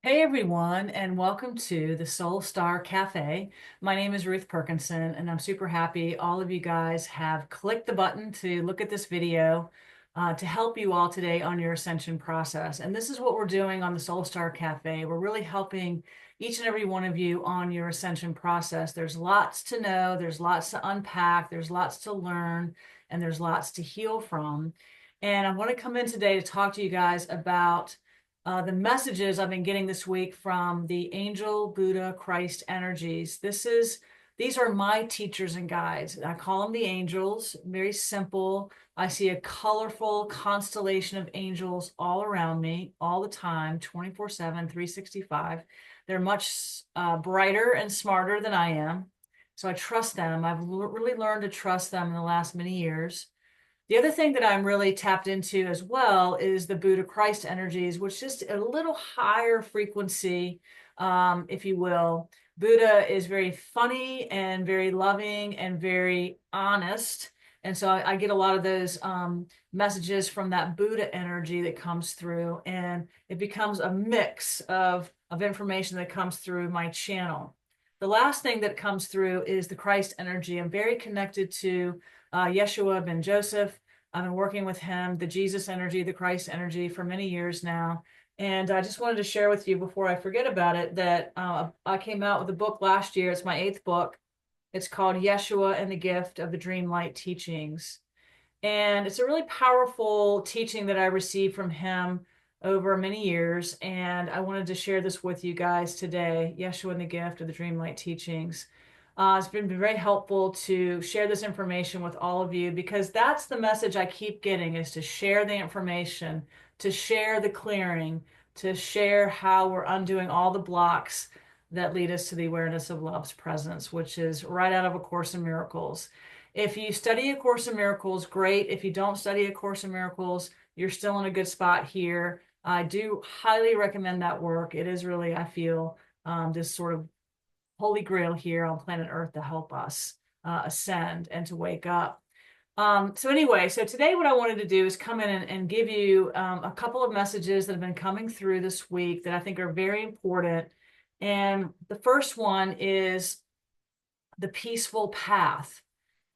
Hey everyone, and welcome to the Soul Star Cafe. My name is Ruth Perkinson, and I'm super happy all of you guys have clicked the button to look at this video to help you all today on your ascension process. And this is what we're doing on the Soul Star Cafe. We're really helping each and every one of you on your ascension process. There's lots to know, there's lots to unpack, there's lots to learn, and there's lots to heal from. And I want to come in today to talk to you guys about the messages I've been getting this week from the angel, Buddha, Christ energies. These are my teachers and guides. I call them the angels. Very simple. I see a colorful constellation of angels all around me all the time, 24/7, 365. They're much brighter and smarter than I am. So I trust them. I've really learned to trust them in the last many years. The other thing that I'm really tapped into as well is the Buddha Christ energies, which is a little higher frequency, if you will. Buddha is very funny and very loving and very honest. And so I get a lot of those messages from that Buddha energy that comes through, and it becomes a mix of information that comes through my channel. The last thing that comes through is the Christ energy. I'm very connected to Yeshua ben Joseph. I've been working with him, the Jesus energy, the Christ energy for many years now. And I just wanted to share with you before I forget about it that I came out with a book last year. It's my 8th book. It's called Yeshua and the Gift of the Dream Light Teachings. And it's a really powerful teaching that I received from him over many years. And I wanted to share this with you guys today, Yeshua and the Gift of the Dream Light Teachings. It's been very helpful to share this information with all of you because that's the message I keep getting, is to share the information, to share the clearing, to share how we're undoing all the blocks that lead us to the awareness of love's presence, which is right out of A Course in Miracles. If you study A Course in Miracles, great. If you don't study A Course in Miracles, you're still in a good spot here. I do highly recommend that work. It is really, I feel, this sort of holy grail here on planet Earth to help us ascend and to wake up. So anyway, so today what I wanted to do is come in and give you a couple of messages that have been coming through this week that I think are very important. And the first one is the peaceful path.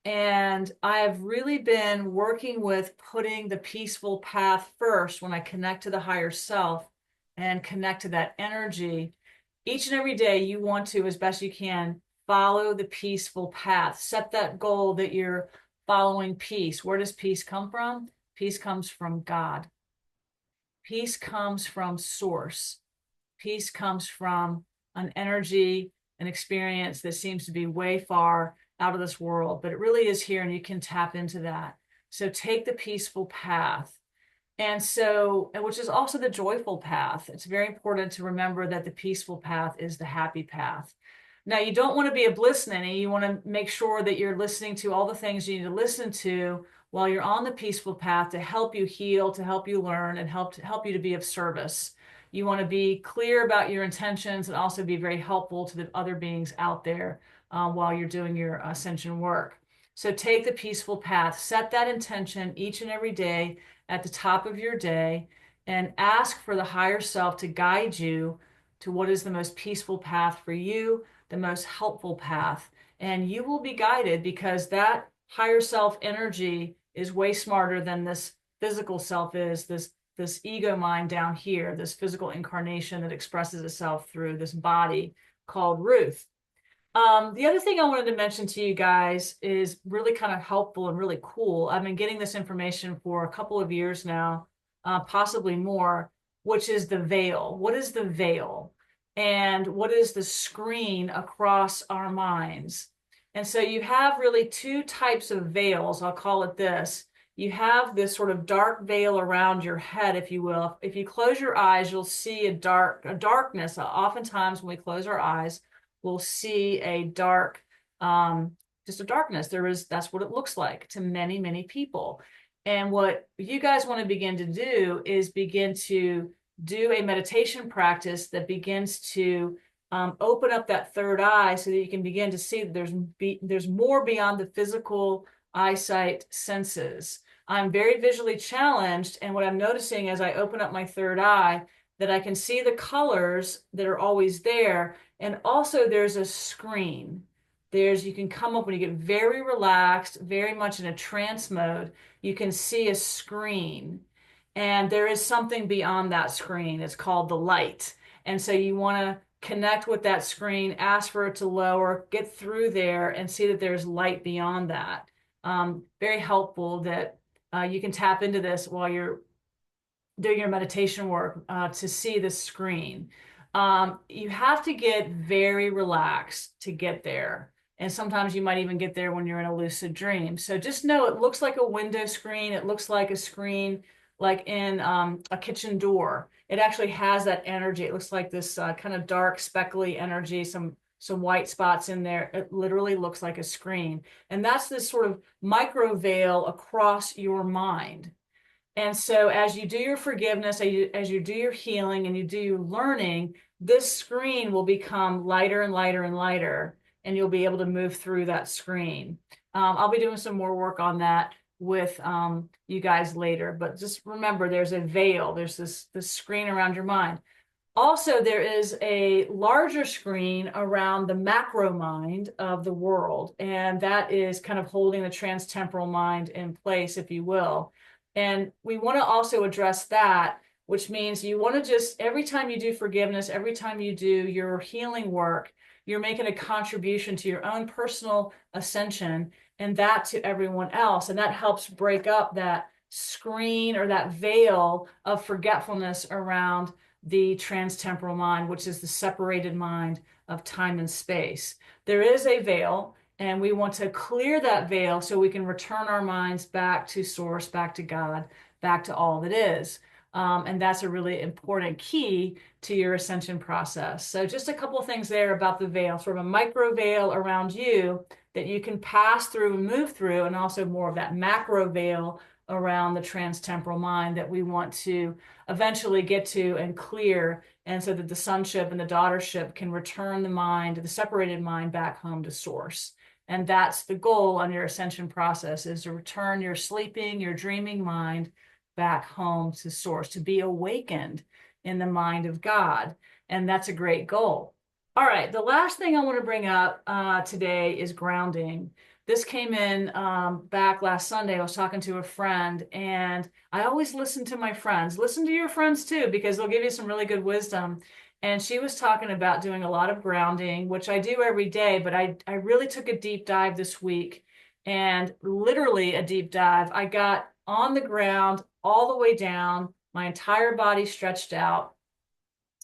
And I've really been working with putting the peaceful path first when I connect to the higher self and connect to that energy. Each and every day, you want to, as best you can, follow the peaceful path. Set that goal that you're following peace. Where does peace come from? Peace comes from God. Peace comes from source. Peace comes from an energy, an experience that seems to be way far out of this world, but it really is here and you can tap into that. So take the peaceful path. And so, which is also the joyful path. It's very important to remember that the peaceful path is the happy path. Now, you don't want to be a bliss ninny. You want to make sure that you're listening to all the things you need to listen to while you're on the peaceful path to help you heal, to help you learn, and help you to be of service. You want to be clear about your intentions and also be very helpful to the other beings out there while you're doing your ascension work. So take the peaceful path, set that intention each and every day at the top of your day, and ask for the higher self to guide you to what is the most peaceful path for you, the most helpful path. And you will be guided because that higher self energy is way smarter than this physical self is, this ego mind down here, this physical incarnation that expresses itself through this body called Ruth. The other thing I wanted to mention to you guys is really kind of helpful and really cool. I've been getting this information for a couple of years now, possibly more, which is the veil. What is the veil? And what is the screen across our minds? And so you have really two types of veils. I'll call it this. You have this sort of dark veil around your head, if you will. If you close your eyes, you'll see a darkness. Oftentimes when we close our eyes, we'll see a dark, just a darkness. That's what it looks like to many, many people. And what you guys want to begin to do is begin to do a meditation practice that begins to open up that third eye so that you can begin to see that there's more beyond the physical eyesight senses. I'm very visually challenged, and what I'm noticing as I open up my third eye, that I can see the colors that are always there. And also there's a screen. You can come up when you get very relaxed, very much in a trance mode, you can see a screen. And there is something beyond that screen. It's called the light. And so you want to connect with that screen, ask for it to lower, get through there and see that there's light beyond that. Very helpful that you can tap into this while you're doing your meditation work to see the screen. You have to get very relaxed to get there. And sometimes you might even get there when you're in a lucid dream. So just know it looks like a window screen. It looks like a screen like in a kitchen door. It actually has that energy. It looks like this kind of dark, speckly energy, some white spots in there. It literally looks like a screen. And that's this sort of micro veil across your mind. And so as you do your forgiveness, as you do your healing and you do your learning, this screen will become lighter and lighter and lighter, and you'll be able to move through that screen. I'll be doing some more work on that with you guys later, but just remember there's a veil, there's this screen around your mind. Also, there is a larger screen around the macro mind of the world, and that is kind of holding the trans-temporal mind in place, if you will. And we want to also address that, which means you want to just, every time you do forgiveness, every time you do your healing work, you're making a contribution to your own personal ascension and that to everyone else. And that helps break up that screen or that veil of forgetfulness around the trans-temporal mind, which is the separated mind of time and space. There is a veil, and we want to clear that veil so we can return our minds back to source, back to God, back to all that is. And that's a really important key to your ascension process. So just a couple of things there about the veil, sort of a micro veil around you that you can pass through and move through, and also more of that macro veil around the trans-temporal mind that we want to eventually get to and clear, and so that the sonship and the daughtership can return the mind, the separated mind, back home to source. And that's the goal on your ascension process, is to return your sleeping, your dreaming mind back home to source, to be awakened in the mind of God. And that's a great goal. All right, the last thing I want to bring up today is grounding. This came in back last Sunday. I was talking to a friend, and I always listen to my friends. Listen to your friends too, because they'll give you some really good wisdom. And she was talking about doing a lot of grounding, which I do every day, but I really took a deep dive this week, and literally a deep dive. I got on the ground all the way down, my entire body stretched out,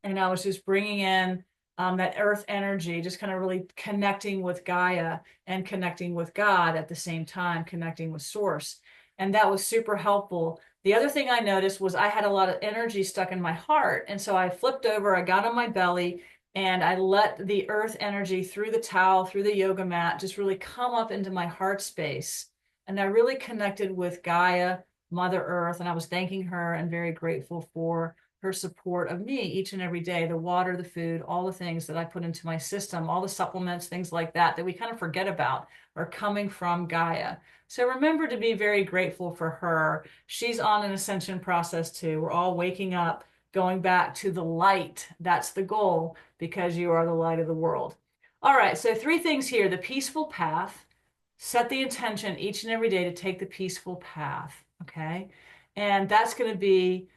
and I was just bringing in that earth energy, just kind of really connecting with Gaia and connecting with God at the same time, connecting with source. And that was super helpful. The other thing I noticed was I had a lot of energy stuck in my heart. And so I flipped over, I got on my belly, and I let the earth energy through the towel, through the yoga mat, just really come up into my heart space. And I really connected with Gaia, Mother Earth, and I was thanking her and very grateful for her support of me each and every day, the water, the food, all the things that I put into my system, all the supplements, things like that, that we kind of forget about are coming from Gaia. So remember to be very grateful for her. She's on an ascension process too. We're all waking up, going back to the light. That's the goal, because you are the light of the world. All right, so 3 things here: the peaceful path. Set the intention each and every day to take the peaceful path, okay? And that's going to be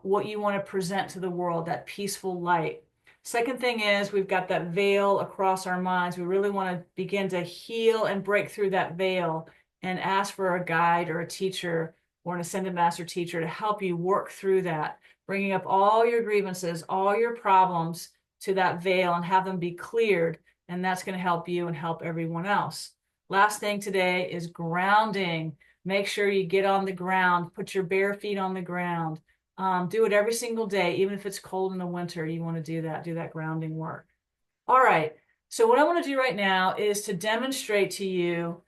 what you want to present to the world, that peaceful light. Second thing is, we've got that veil across our minds. We really want to begin to heal and break through that veil and ask for a guide or a teacher or an ascended master teacher to help you work through that, bringing up all your grievances, all your problems to that veil and have them be cleared. And that's going to help you and help everyone else. Last thing today is grounding. Make sure you get on the ground, put your bare feet on the ground. Do it every single day, even if it's cold in the winter. You want to do that grounding work. All right, so what I want to do right now is to demonstrate to you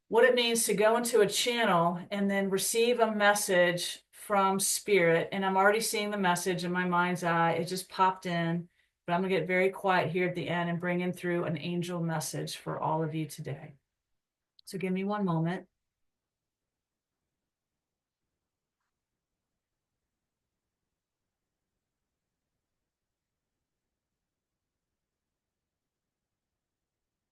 what it means to go into a channel and then receive a message from Spirit. And I'm already seeing the message in my mind's eye. It just popped in, but I'm going to get very quiet here at the end and bring in through an angel message for all of you today. So give me one moment.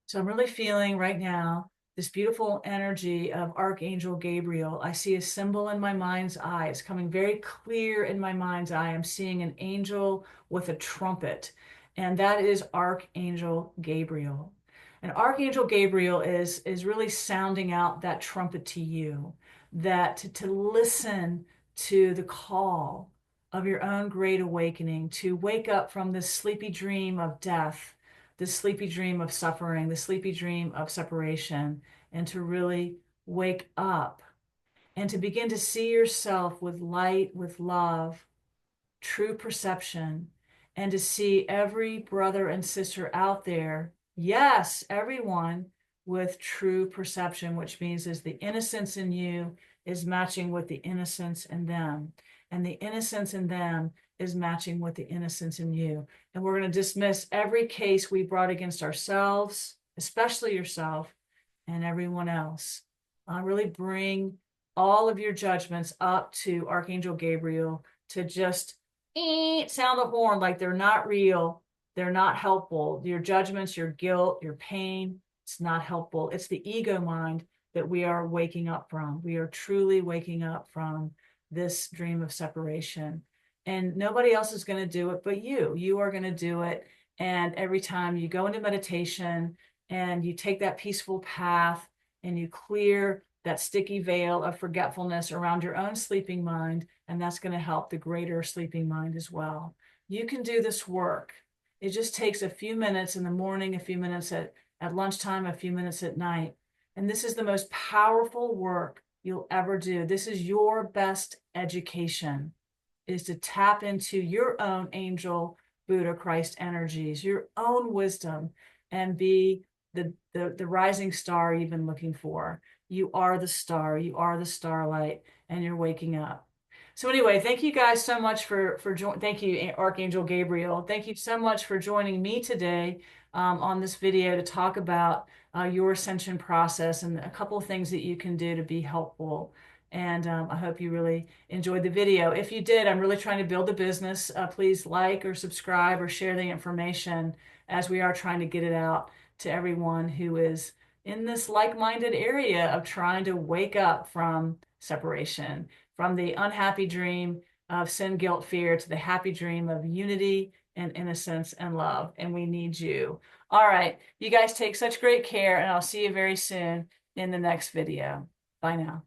So I'm really feeling right now this beautiful energy of Archangel Gabriel. I see a symbol in my mind's eye. It's coming very clear in my mind's eye. I'm seeing an angel with a trumpet, and that is Archangel Gabriel. And Archangel Gabriel is really sounding out that trumpet to you, that to listen to the call of your own great awakening, to wake up from this sleepy dream of death, this sleepy dream of suffering, the sleepy dream of separation, and to really wake up and to begin to see yourself with light, with love, true perception, and to see every brother and sister out there, yes, everyone with true perception, which means is the innocence in you is matching with the innocence in them, and the innocence in them is matching with the innocence in you. And we're going to dismiss every case we brought against ourselves, especially yourself and everyone else. Really bring all of your judgments up to Archangel Gabriel to just sound the horn like they're not real, they're not helpful. Your judgments, your guilt, your pain, it's not helpful. It's the ego mind that we are waking up from. We are truly waking up from this dream of separation. And nobody else is going to do it but you. You are going to do it. And every time you go into meditation and you take that peaceful path and you clear that sticky veil of forgetfulness around your own sleeping mind, and that's going to help the greater sleeping mind as well. You can do this work. It just takes a few minutes in the morning, a few minutes at lunchtime, a few minutes at night. And this is the most powerful work you'll ever do. This is your best education, is to tap into your own angel, Buddha, Christ energies, your own wisdom, and be the rising star you've been looking for. You are the star, you are the starlight, and you're waking up. So anyway, thank you guys so much for thank you, Archangel Gabriel. Thank you so much for joining me today on this video to talk about your ascension process and a couple of things that you can do to be helpful. And I hope you really enjoyed the video. If you did, I'm really trying to build a business. Please like or subscribe or share the information as we are trying to get it out to everyone who is in this like-minded area of trying to wake up from separation, from the unhappy dream of sin, guilt, fear, to the happy dream of unity and innocence and love. And we need you. All right, you guys take such great care, and I'll see you very soon in the next video. Bye now.